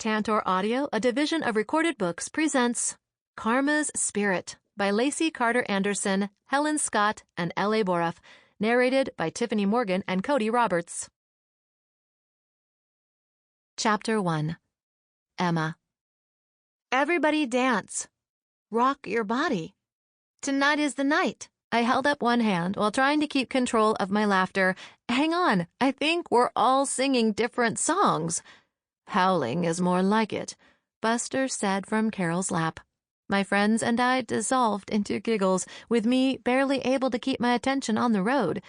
Tantor Audio, a division of Recorded Books, presents Karma's Spirit by Lacey Carter Anderson, Helen Scott, and L.A. Boruff, narrated by Tiffany Morgan and Cody Roberts. Chapter 1. Emma. Everybody dance. Rock your body. Tonight is the night. I held up one hand while trying to keep control of my laughter. Hang on, I think we're all singing different songs. Howling is more like it, Buster said from Carol's lap. My friends and I dissolved into giggles, with me barely able to keep my attention on the road.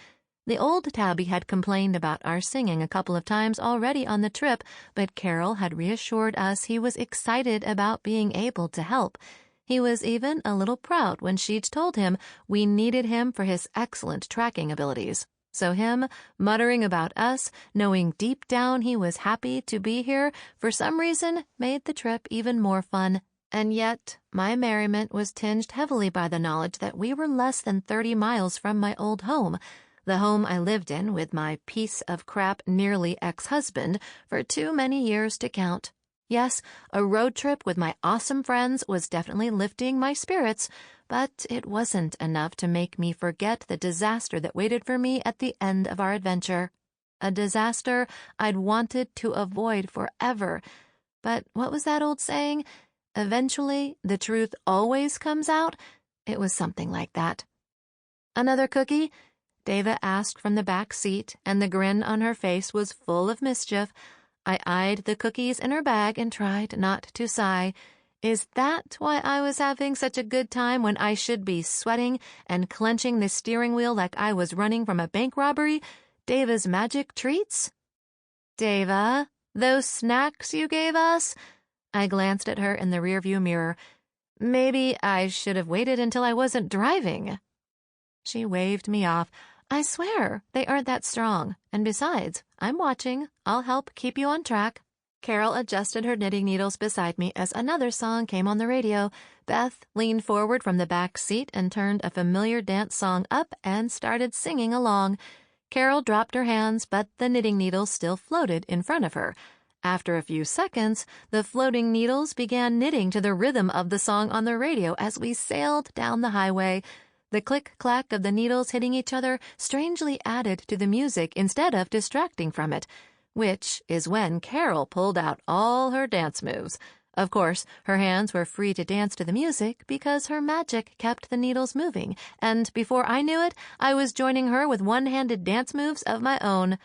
The old tabby had complained about our singing a couple of times already on the trip, but Carol had reassured us he was excited about being able to help. He was even a little proud when she'd told him we needed him for his excellent tracking abilities. So him muttering about us, knowing deep down he was happy to be here, for some reason made the trip even more fun. And yet, my merriment was tinged heavily by the knowledge that we were less than 30 miles from my old home, the home I lived in with my piece of crap nearly ex-husband for too many years to count. Yes, a road trip with my awesome friends was definitely lifting my spirits, but it wasn't enough to make me forget the disaster that waited for me at the end of our adventure. A disaster I'd wanted to avoid forever. But what was that old saying? Eventually, the truth always comes out? It was something like that. Another cookie? Dava asked from the back seat, and the grin on her face was full of mischief. I eyed the cookies in her bag and tried not to sigh. Is that why I was having such a good time when I should be sweating and clenching the steering wheel like I was running from a bank robbery? Dava's magic treats? Dava, those snacks you gave us? I glanced at her in the rearview mirror. Maybe I should have waited until I wasn't driving. She waved me off. I swear, they aren't that strong. And besides, I'm watching. I'll help keep you on track. Carol adjusted her knitting needles beside me as another song came on the radio. Beth leaned forward from the back seat and turned a familiar dance song up and started singing along. Carol dropped her hands, but the knitting needles still floated in front of her. After a few seconds, the floating needles began knitting to the rhythm of the song on the radio as we sailed down the highway. The click-clack of the needles hitting each other strangely added to the music instead of distracting from it, which is when Carol pulled out all her dance moves. Of course, her hands were free to dance to the music because her magic kept the needles moving, and before I knew it, I was joining her with one-handed dance moves of my own.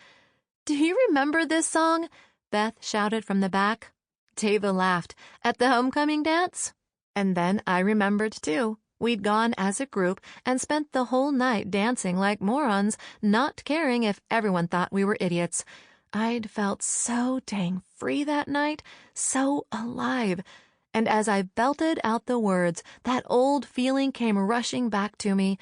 "Do you remember this song?" Beth shouted from the back. Dava laughed. "At the homecoming dance?" And then I remembered, too. We'd gone as a group and spent the whole night dancing like morons, not caring if everyone thought we were idiots. I'd felt so dang free that night, so alive. And as I belted out the words, that old feeling came rushing back to me.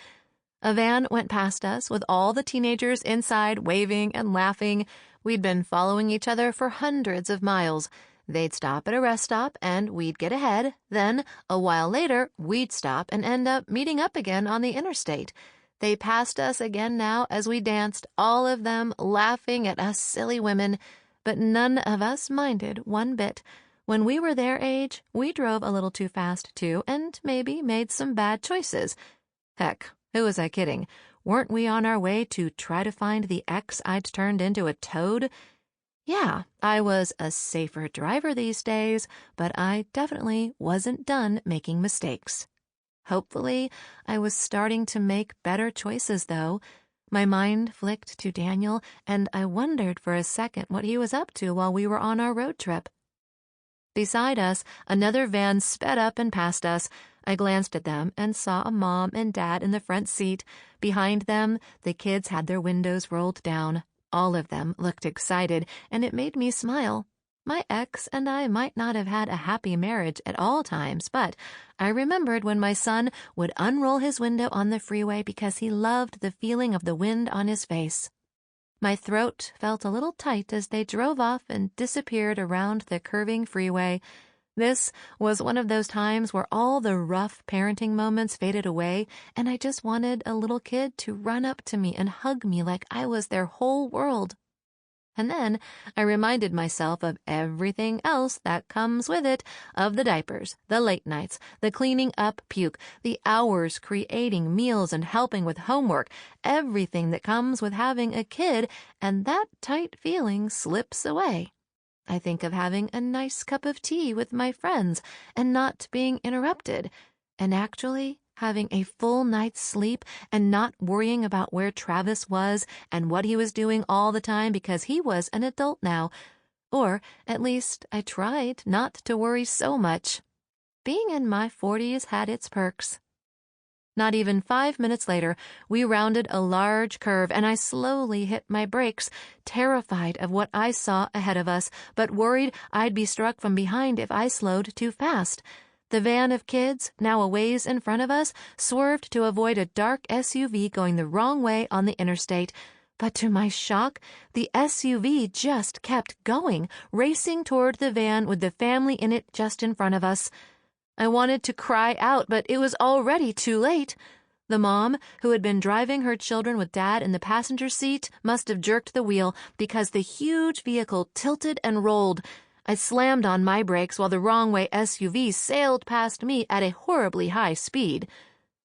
A van went past us with all the teenagers inside waving and laughing. We'd been following each other for hundreds of miles. They'd stop at a rest stop and we'd get ahead. Then, a while later, we'd stop and end up meeting up again on the interstate. They passed us again now as we danced, all of them laughing at us silly women. But none of us minded one bit. When we were their age, we drove a little too fast too and maybe made some bad choices. Heck, who was I kidding? Weren't we on our way to try to find the ex I'd turned into a toad? Yeah, I was a safer driver these days, but I definitely wasn't done making mistakes. Hopefully, I was starting to make better choices, though. My mind flicked to Daniel, and I wondered for a second what he was up to while we were on our road trip. Beside us, another van sped up and passed us. I glanced at them and saw a mom and dad in the front seat. Behind them, the kids had their windows rolled down. All of them looked excited, and it made me smile. My ex and I might not have had a happy marriage at all times, but I remembered when my son would unroll his window on the freeway because he loved the feeling of the wind on his face. My throat felt a little tight as they drove off and disappeared around the curving freeway. This was one of those times where all the rough parenting moments faded away, and I just wanted a little kid to run up to me and hug me like I was their whole world. And then I reminded myself of everything else that comes with it, of the diapers, the late nights, the cleaning up puke, the hours creating meals and helping with homework, everything that comes with having a kid, and that tight feeling slips away. I think of having a nice cup of tea with my friends and not being interrupted, and actually having a full night's sleep and not worrying about where Travis was and what he was doing all the time because he was an adult now. Or, at least, I tried not to worry so much. Being in my 40s had its perks. Not even 5 minutes later, we rounded a large curve and I slowly hit my brakes, terrified of what I saw ahead of us, but worried I'd be struck from behind if I slowed too fast. The van of kids, now a ways in front of us, swerved to avoid a dark SUV going the wrong way on the interstate. But to my shock, the SUV just kept going, racing toward the van with the family in it just in front of us. I wanted to cry out, but it was already too late. The mom, who had been driving her children with Dad in the passenger seat, must have jerked the wheel because the huge vehicle tilted and rolled. I slammed on my brakes while the wrong-way SUV sailed past me at a horribly high speed.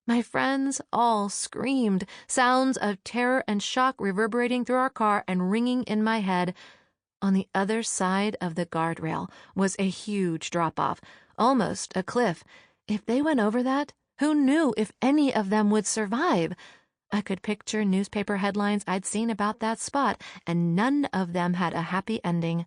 My friends all screamed, sounds of terror and shock reverberating through our car and ringing in my head. On the other side of the guardrail was a huge drop-off, almost a cliff. If they went over that, who knew if any of them would survive? I could picture newspaper headlines I'd seen about that spot, and none of them had a happy ending.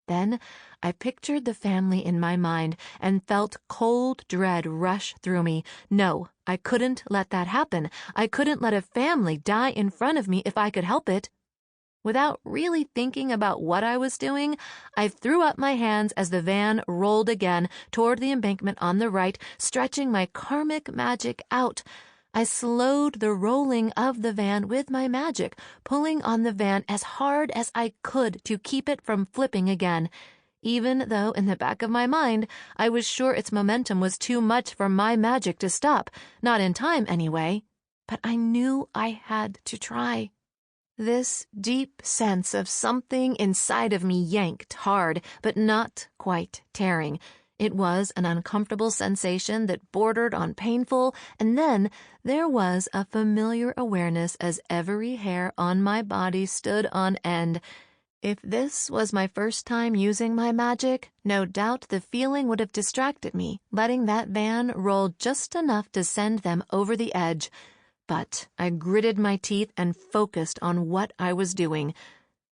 Then I pictured the family in my mind and felt cold dread rush through me. No, I couldn't let that happen. I couldn't let a family die in front of me if I could help it. Without really thinking about what I was doing, I threw up my hands as the van rolled again toward the embankment on the right, stretching my karmic magic out. I slowed the rolling of the van with my magic, pulling on the van as hard as I could to keep it from flipping again, even though in the back of my mind I was sure its momentum was too much for my magic to stop, not in time anyway. But I knew I had to try. This deep sense of something inside of me yanked hard, but not quite tearing. It was an uncomfortable sensation that bordered on painful, and then there was a familiar awareness as every hair on my body stood on end. If this was my first time using my magic, no doubt the feeling would have distracted me, letting that van roll just enough to send them over the edge. But I gritted my teeth and focused on what I was doing.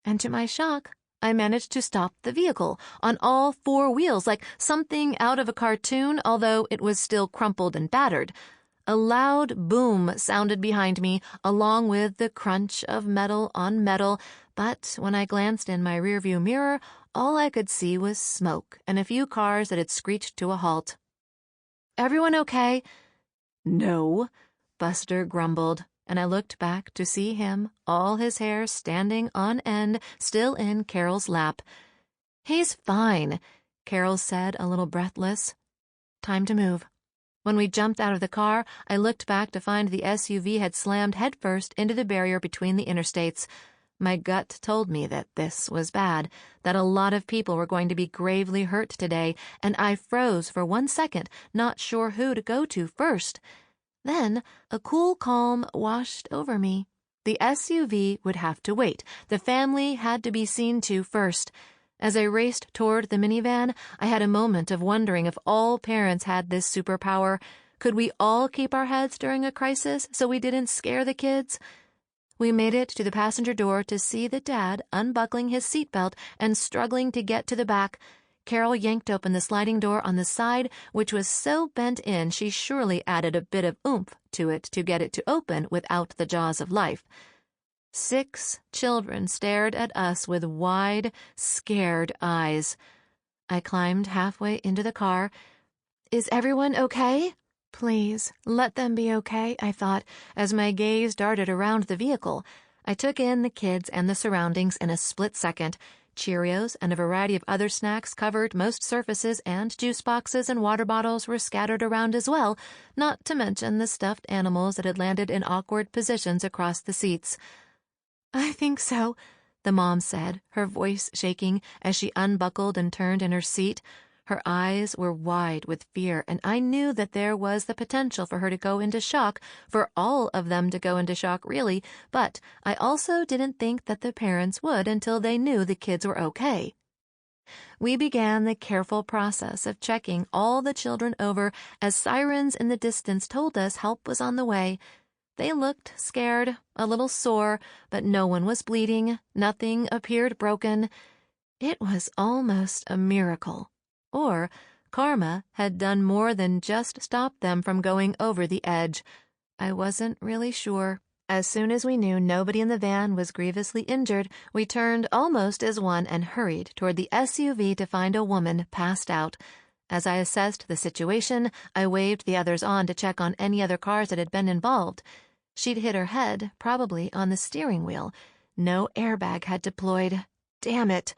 And to my shock, I managed to stop the vehicle on all four wheels like something out of a cartoon, although it was still crumpled and battered. A loud boom sounded behind me, along with the crunch of metal on metal, but when I glanced in my rearview mirror, all I could see was smoke and a few cars that had screeched to a halt. "Everyone okay?" "No," Buster grumbled, and I looked back to see him, all his hair standing on end, still in Carol's lap. "He's fine," Carol said, a little breathless. "Time to move." When we jumped out of the car, I looked back to find the SUV had slammed headfirst into the barrier between the interstates. My gut told me that this was bad, that a lot of people were going to be gravely hurt today, and I froze for 1 second, not sure who to go to first. Then a cool calm washed over me. The SUV would have to wait. The family had to be seen to first. As I raced toward the minivan, I had a moment of wondering if all parents had this superpower. Could we all keep our heads during a crisis so we didn't scare the kids? We made it to the passenger door to see the Dad unbuckling his seatbelt and struggling to get to the back. Carol yanked open the sliding door on the side, which was so bent in she surely added a bit of oomph to it to get it to open without the jaws of life. 6 children stared at us with wide, scared eyes. I climbed halfway into the car. "Is everyone okay?" "Please, let them be okay," I thought, as my gaze darted around the vehicle. I took in the kids and the surroundings in a split second. Cheerios and a variety of other snacks covered most surfaces, and juice boxes and water bottles were scattered around as well, not to mention the stuffed animals that had landed in awkward positions across the seats. "I think so," the mom said, her voice shaking as she unbuckled and turned in her seat. Her eyes were wide with fear, and I knew that there was the potential for her to go into shock, for all of them to go into shock, really, but I also didn't think that the parents would until they knew the kids were okay. We began the careful process of checking all the children over as sirens in the distance told us help was on the way. They looked scared, a little sore, but no one was bleeding, nothing appeared broken. It was almost a miracle. Or karma had done more than just stop them from going over the edge. I wasn't really sure. As soon as we knew nobody in the van was grievously injured, we turned almost as one and hurried toward the SUV to find a woman passed out. As I assessed the situation, I waved the others on to check on any other cars that had been involved. She'd hit her head, probably on the steering wheel. No airbag had deployed. Damn it!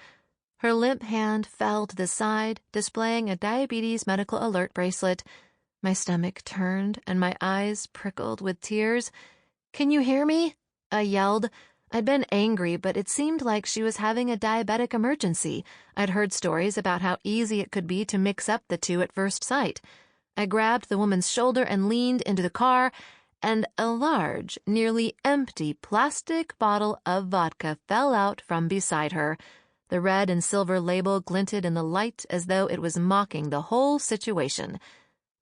Her limp hand fell to the side, displaying a diabetes medical alert bracelet. My stomach turned and my eyes prickled with tears. "Can you hear me?" I yelled. I'd been angry, but it seemed like she was having a diabetic emergency. I'd heard stories about how easy it could be to mix up the two at first sight. I grabbed the woman's shoulder and leaned into the car, and a large, nearly empty plastic bottle of vodka fell out from beside her. The red and silver label glinted in the light as though it was mocking the whole situation.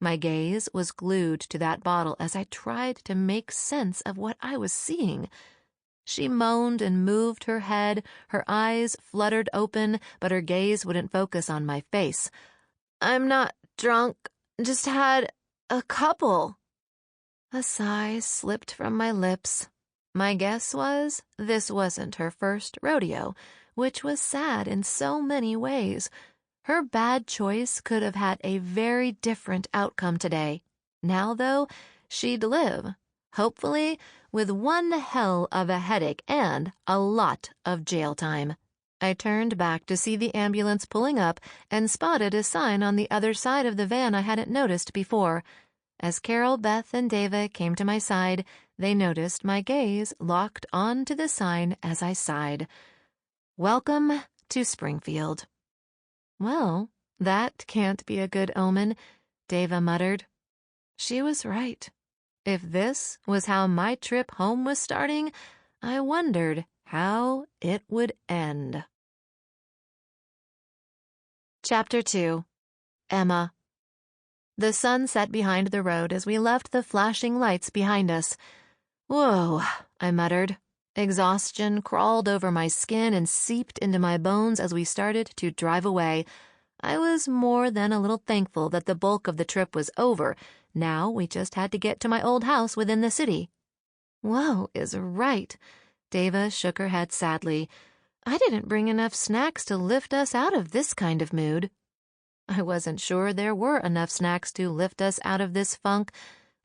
My gaze was glued to that bottle as I tried to make sense of what I was seeing. She moaned and moved her head, her eyes fluttered open, but her gaze wouldn't focus on my face. "I'm not drunk, just had a couple." A sigh slipped from my lips. My guess was this wasn't her first rodeo, which was sad in so many ways. Her bad choice could have had a very different outcome today. Now, though, she'd live, hopefully, with one hell of a headache and a lot of jail time. I turned back to see the ambulance pulling up and spotted a sign on the other side of the van I hadn't noticed before. As Carol, Beth, and Dava came to my side, they noticed my gaze locked onto the sign as I sighed. "Welcome to Springfield." "Well, that can't be a good omen," Dava muttered. She was right. If this was how my trip home was starting, I wondered how it would end. Chapter 2. Emma. The sun set behind the road as we left the flashing lights behind us. "Whoa," I muttered. Exhaustion crawled over my skin and seeped into my bones as we started to drive away. I was more than a little thankful that the bulk of the trip was over. Now we just had to get to my old house within the city. "Whoa is right." Dava shook her head sadly. "I didn't bring enough snacks to lift us out of this kind of mood." I wasn't sure there were enough snacks to lift us out of this funk.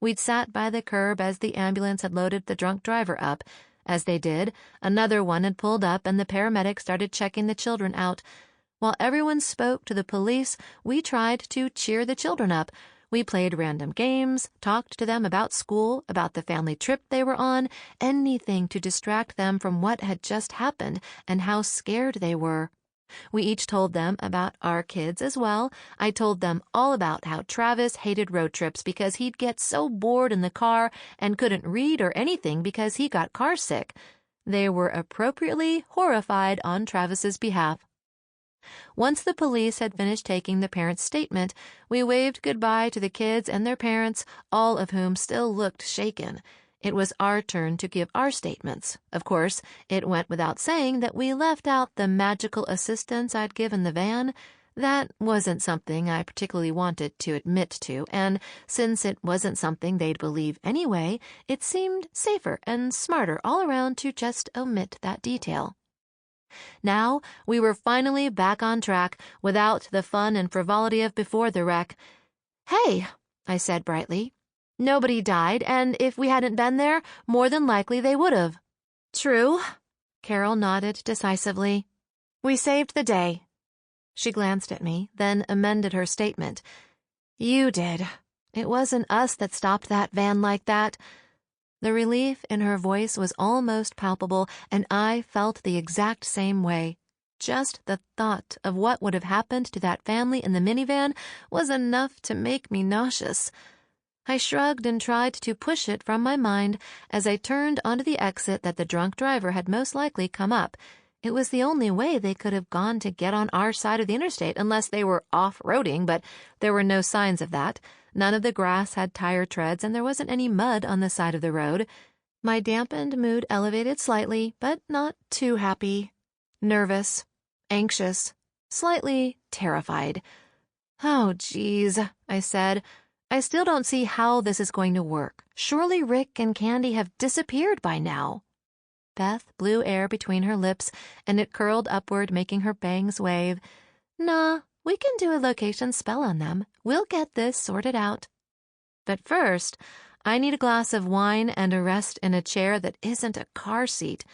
We'd sat by the curb as the ambulance had loaded the drunk driver up. As they did, another one had pulled up and the paramedics started checking the children out. While everyone spoke to the police, we tried to cheer the children up. We played random games, talked to them about school, about the family trip they were on, anything to distract them from what had just happened and how scared they were. We each told them about our kids as well. I told them all about how Travis hated road trips because he'd get so bored in the car and couldn't read or anything because he got car sick. They were appropriately horrified on Travis's behalf. Once the police had finished taking the parents' statement, we waved goodbye to the kids and their parents, all of whom still looked shaken. It was our turn to give our statements. Of course, it went without saying that we left out the magical assistance I'd given the van. That wasn't something I particularly wanted to admit to, and since it wasn't something they'd believe anyway, it seemed safer and smarter all around to just omit that detail. Now, we were finally back on track, without the fun and frivolity of before the wreck. "Hey," I said brightly. "Nobody died, and if we hadn't been there, more than likely they would have." "True," Carol nodded decisively. "We saved the day." She glanced at me, then amended her statement. "You did. It wasn't us that stopped that van like that." The relief in her voice was almost palpable, and I felt the exact same way. Just the thought of what would have happened to that family in the minivan was enough to make me nauseous. I shrugged and tried to push it from my mind as I turned onto the exit that the drunk driver had most likely come up. It was the only way they could have gone to get on our side of the interstate unless they were off-roading, but there were no signs of that. None of the grass had tire treads, and there wasn't any mud on the side of the road. My dampened mood elevated slightly, but not too happy. Nervous, anxious, slightly terrified. "Oh, geez," I said. "I still don't see how this is going to work. Surely Rick and Candy have disappeared by now." Beth blew air between her lips, and it curled upward, making her bangs wave. "Nah, we can do a location spell on them. We'll get this sorted out. But first, I need a glass of wine and a rest in a chair that isn't a car seat,"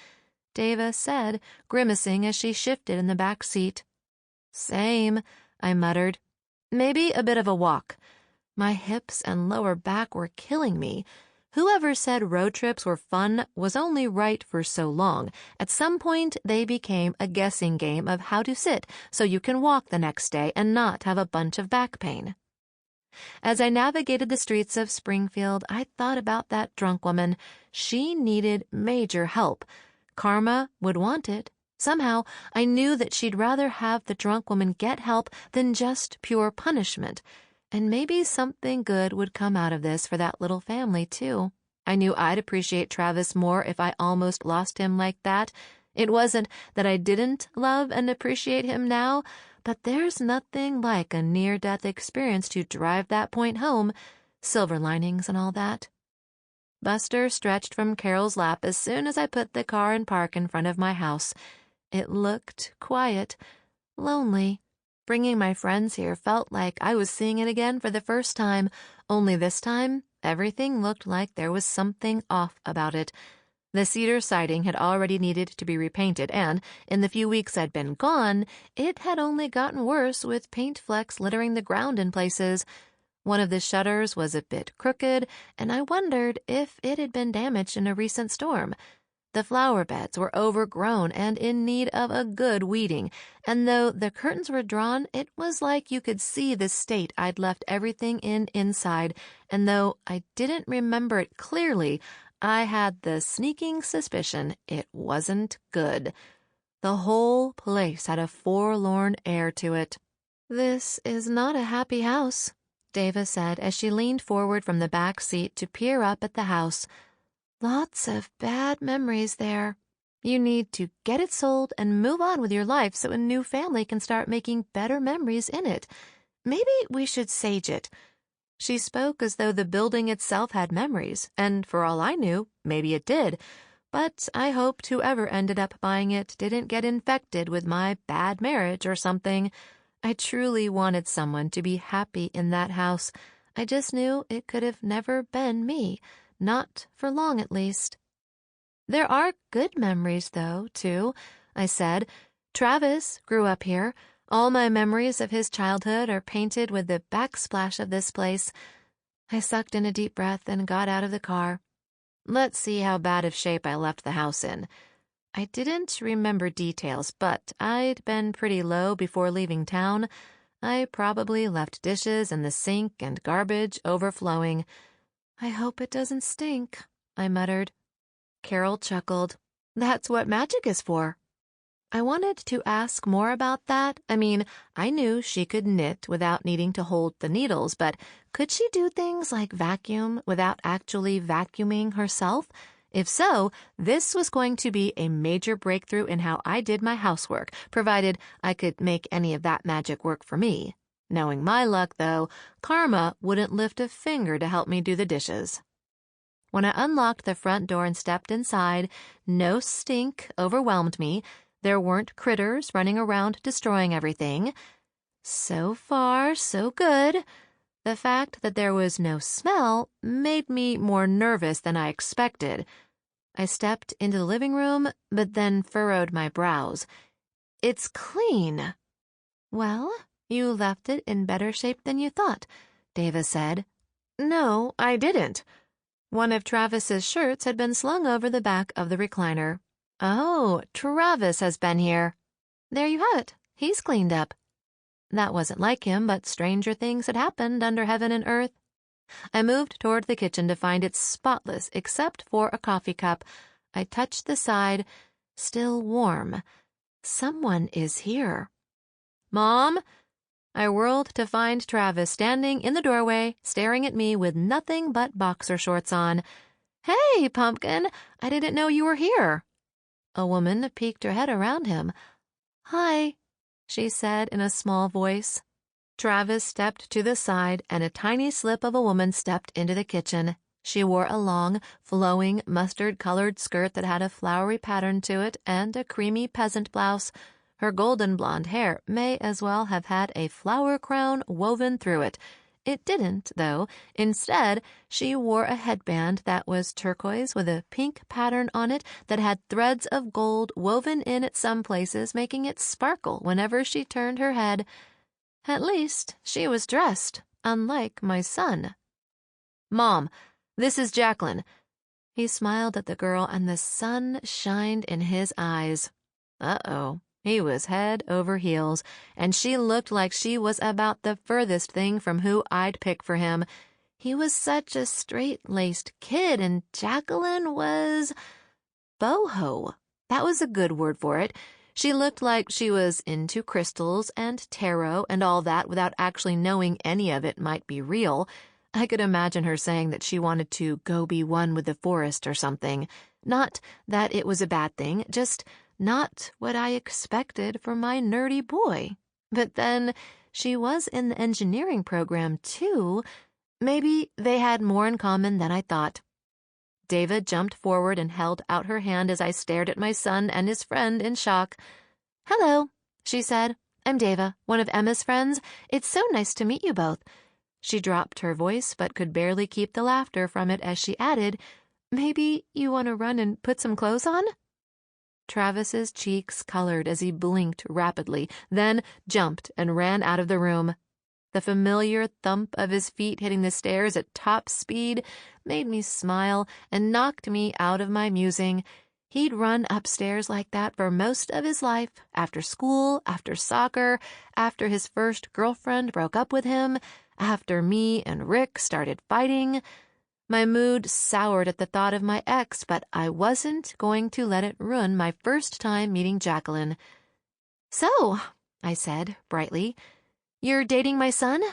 Dava said, grimacing as she shifted in the back seat. "Same," I muttered. "Maybe a bit of a walk." My hips and lower back were killing me. Whoever said road trips were fun was only right for so long. At some point, they became a guessing game of how to sit so you can walk the next day and not have a bunch of back pain. As I navigated the streets of Springfield, I thought about that drunk woman. She needed major help. Karma would want it. Somehow, I knew that she'd rather have the drunk woman get help than just pure punishment. And maybe something good would come out of this for that little family, too. I knew I'd appreciate Travis more if I almost lost him like that. It wasn't that I didn't love and appreciate him now, but there's nothing like a near-death experience to drive that point home, silver linings and all that. Buster stretched from Carol's lap as soon as I put the car in park in front of my house. It looked quiet, lonely. Bringing my friends here felt like I was seeing it again for the first time, only this time, everything looked like there was something off about it. The cedar siding had already needed to be repainted, and, in the few weeks I'd been gone, it had only gotten worse with paint flecks littering the ground in places. One of the shutters was a bit crooked, and I wondered if it had been damaged in a recent storm. The flower beds were overgrown and in need of a good weeding, and though the curtains were drawn, it was like you could see the state I'd left everything in inside, and though I didn't remember it clearly, I had the sneaking suspicion it wasn't good. The whole place had a forlorn air to it. "This is not a happy house," Dava said as she leaned forward from the back seat to peer up at the house. "Lots of bad memories there. You need to get it sold and move on with your life so a new family can start making better memories in it. Maybe we should sage it." She spoke as though the building itself had memories, and for all I knew, maybe it did. But I hoped whoever ended up buying it didn't get infected with my bad marriage or something. I truly wanted someone to be happy in that house. I just knew it could have never been me. Not for long, at least. "There are good memories, though, too," I said. "Travis grew up here. All my memories of his childhood are painted with the backsplash of this place." I sucked in a deep breath and got out of the car. Let's see how bad of shape I left the house in. I didn't remember details, but I'd been pretty low before leaving town. I probably left dishes in the sink and garbage overflowing. "I hope it doesn't stink," I muttered. Carol chuckled. "That's what magic is for." I wanted to ask more about that. I mean, I knew she could knit without needing to hold the needles, but could she do things like vacuum without actually vacuuming herself? If so, this was going to be a major breakthrough in how I did my housework, provided I could make any of that magic work for me. Knowing my luck, though, Karma wouldn't lift a finger to help me do the dishes. When I unlocked the front door and stepped inside, no stink overwhelmed me. There weren't critters running around destroying everything. So far, so good. The fact that there was no smell made me more nervous than I expected. I stepped into the living room, but then furrowed my brows. "It's clean." "Well, you left it in better shape than you thought," Dava said. "No, I didn't." One of Travis's shirts had been slung over the back of the recliner. Oh, Travis has been here. There you have it. He's cleaned up. That wasn't like him, but stranger things had happened under heaven and earth. I moved toward the kitchen to find it spotless except for a coffee cup. I touched the side, still warm. Someone is here. Mom? I whirled to find Travis standing in the doorway, staring at me with nothing but boxer shorts on. Hey, Pumpkin, I didn't know you were here. A woman peeked her head around him. Hi, she said in a small voice. Travis stepped to the side, and a tiny slip of a woman stepped into the kitchen. She wore a long, flowing, mustard-colored skirt that had a flowery pattern to it and a creamy peasant blouse. Her golden blonde hair may as well have had a flower crown woven through it. It didn't, though. Instead, she wore a headband that was turquoise with a pink pattern on it that had threads of gold woven in at some places, making it sparkle whenever she turned her head. At least, she was dressed, unlike my son. Mom, this is Jacqueline. He smiled at the girl, and the sun shined in his eyes. Uh-oh. He was head over heels, and she looked like she was about the furthest thing from who I'd pick for him. He was such a straight-laced kid, and Jacqueline was boho. That was a good word for it. She looked like she was into crystals and tarot and all that without actually knowing any of it might be real. I could imagine her saying that she wanted to go be one with the forest or something. Not that it was a bad thing, just not what I expected for my nerdy boy. But then, she was in the engineering program, too. Maybe they had more in common than I thought. David jumped forward and held out her hand as I stared at my son and his friend in shock. Hello, she said. I'm Dava, one of Emma's friends. It's so nice to meet you both. She dropped her voice but could barely keep the laughter from it as she added, Maybe you want to run and put some clothes on? Travis's cheeks colored as he blinked rapidly, then jumped and ran out of the room. The familiar thump of his feet hitting the stairs at top speed made me smile and knocked me out of my musing. He'd run upstairs like that for most of his life, after school, after soccer, after his first girlfriend broke up with him, after me and Rick started fighting. My mood soured at the thought of my ex, but I wasn't going to let it ruin my first time meeting Jacqueline. So, I said brightly, you're dating my son?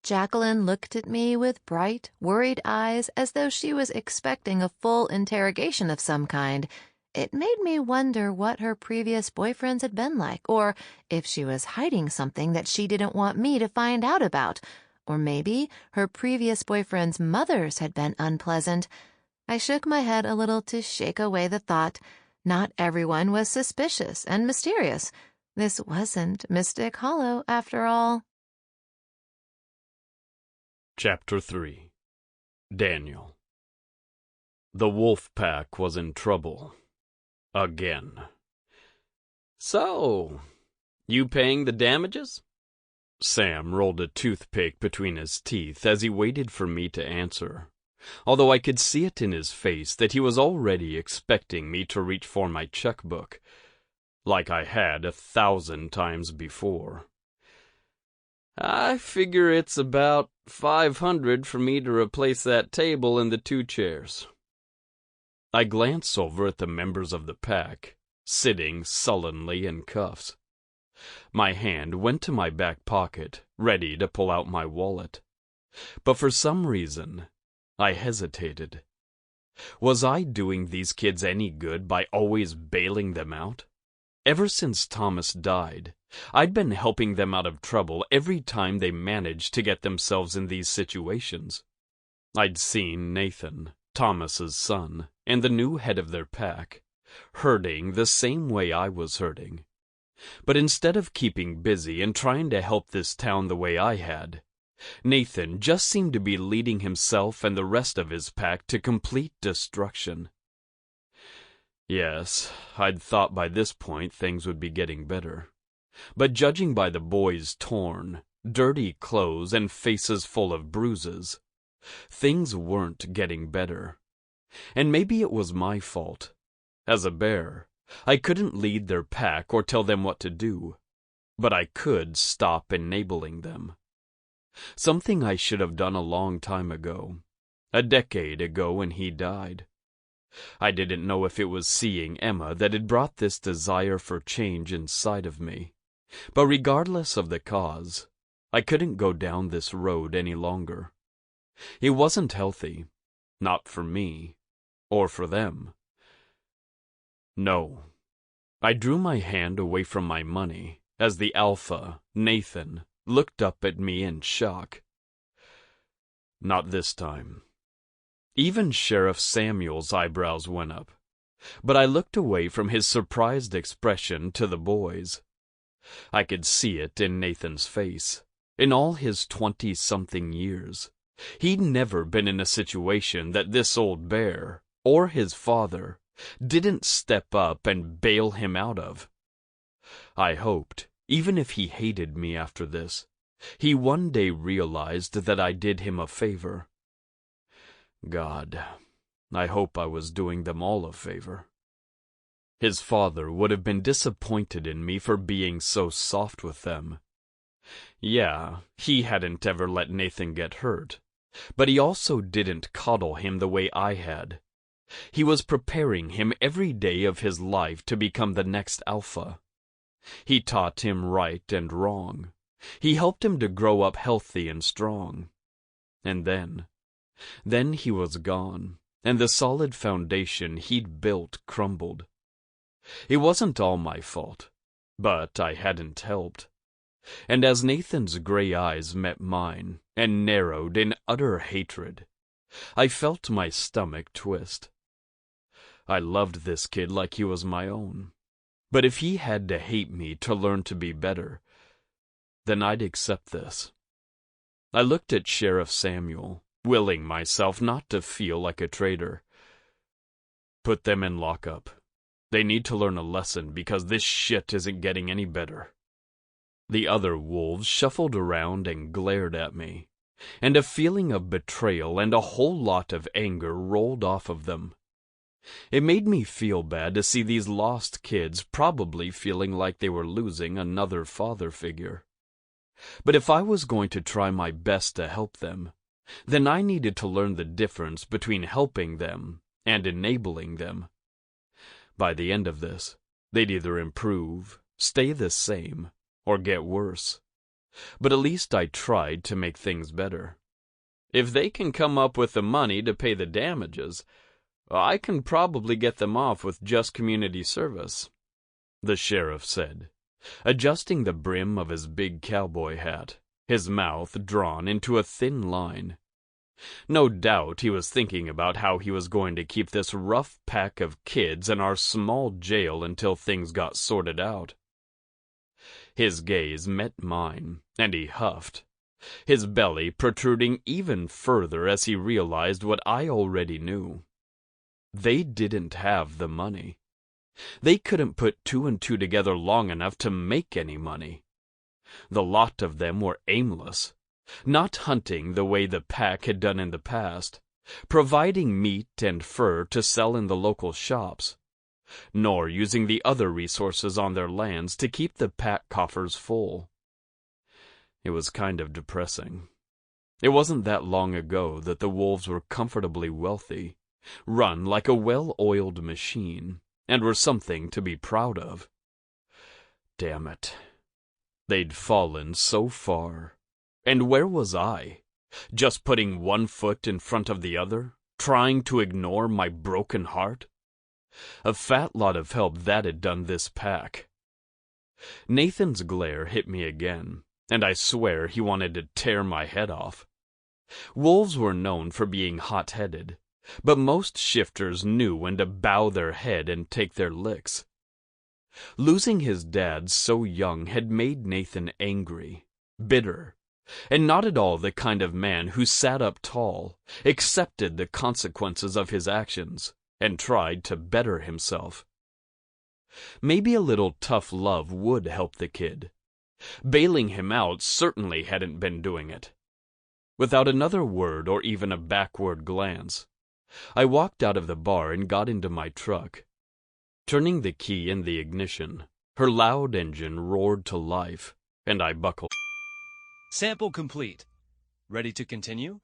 Jacqueline looked at me with bright, worried eyes as though she was expecting a full interrogation of some kind. It made me wonder what her previous boyfriends had been like, or if she was hiding something that she didn't want me to find out about. Or maybe her previous boyfriend's mothers had been unpleasant. I shook my head a little to shake away the thought. Not everyone was suspicious and mysterious. This wasn't Mystic Hollow, after all. Chapter 3. Daniel. The wolf pack was in trouble. Again. So, you paying the damages? Sam rolled a toothpick between his teeth as he waited for me to answer, although I could see it in his face that he was already expecting me to reach for my checkbook, like I had 1,000 times before. I figure it's about $500 for me to replace that table and the 2 chairs. I glanced over at the members of the pack, sitting sullenly in cuffs. My hand went to my back pocket, ready to pull out my wallet. But for some reason, I hesitated. Was I doing these kids any good by always bailing them out? Ever since Thomas died, I'd been helping them out of trouble every time they managed to get themselves in these situations. I'd seen Nathan, Thomas's son, and the new head of their pack, hurting the same way I was hurting. But instead of keeping busy and trying to help this town the way I had, Nathan just seemed to be leading himself and the rest of his pack to complete destruction. Yes, I'd thought by this point things would be getting better. But judging by the boys' torn, dirty clothes and faces full of bruises, Things weren't getting better. And maybe it was my fault. As a bear, I couldn't lead their pack or tell them what to do, but I could stop enabling them. Something I should have done a long time ago, a decade ago when he died. I didn't know if it was seeing Emma that had brought this desire for change inside of me, but regardless of the cause, I couldn't go down this road any longer. It wasn't healthy, not for me, or for them. No. I drew my hand away from my money as the alpha, Nathan, looked up at me in shock. Not this time. Even Sheriff Samuel's eyebrows went up, but I looked away from his surprised expression to the boys. I could see it in Nathan's face. In all his 20-something years, he'd never been in a situation that this old bear, or his father, didn't step up and bail him out of. I hoped, even if he hated me after this, he one day realized that I did him a favor. God, I hope I was doing them all a favor. His father would have been disappointed in me for being so soft with them. Yeah, he hadn't ever let Nathan get hurt, but he also didn't coddle him the way I had. He was preparing him every day of his life to become the next alpha. He taught him right and wrong. He helped him to grow up healthy and strong. And then he was gone, and the solid foundation he'd built crumbled. It wasn't all my fault, but I hadn't helped. And as Nathan's gray eyes met mine and narrowed in utter hatred, I felt my stomach twist. I loved this kid like he was my own, but if he had to hate me to learn to be better, then I'd accept this. I looked at Sheriff Samuel, willing myself not to feel like a traitor. Put them in lockup. They need to learn a lesson because this shit isn't getting any better. The other wolves shuffled around and glared at me, and a feeling of betrayal and a whole lot of anger rolled off of them. It made me feel bad to see these lost kids probably feeling like they were losing another father figure. But if I was going to try my best to help them, then I needed to learn the difference between helping them and enabling them. By the end of this, they'd either improve, stay the same, or get worse. But at least I tried to make things better. If they can come up with the money to pay the damages, I can probably get them off with just community service, the sheriff said, adjusting the brim of his big cowboy hat, his mouth drawn into a thin line. No doubt he was thinking about how he was going to keep this rough pack of kids in our small jail until things got sorted out. His gaze met mine, and he huffed, his belly protruding even further as he realized what I already knew. They didn't have the money. They couldn't put two and two together long enough to make any money. The lot of them were aimless, not hunting the way the pack had done in the past, providing meat and fur to sell in the local shops, nor using the other resources on their lands to keep the pack coffers full. It was kind of depressing. It wasn't that long ago that the wolves were comfortably wealthy, run like a well-oiled machine, and were something to be proud of. Damn it. They'd fallen so far. And where was I? Just putting one foot in front of the other, trying to ignore my broken heart? A fat lot of help that had done this pack. Nathan's glare hit me again, and I swear he wanted to tear my head off. Wolves were known for being hot-headed, but most shifters knew when to bow their head and take their licks. Losing his dad so young had made Nathan angry, bitter, and not at all the kind of man who sat up tall, accepted the consequences of his actions, and tried to better himself. Maybe a little tough love would help the kid. Bailing him out certainly hadn't been doing it. Without another word or even a backward glance, I walked out of the bar and got into my truck. Turning the key in the ignition, her loud engine roared to life, and I buckled. Sample complete. Ready to continue?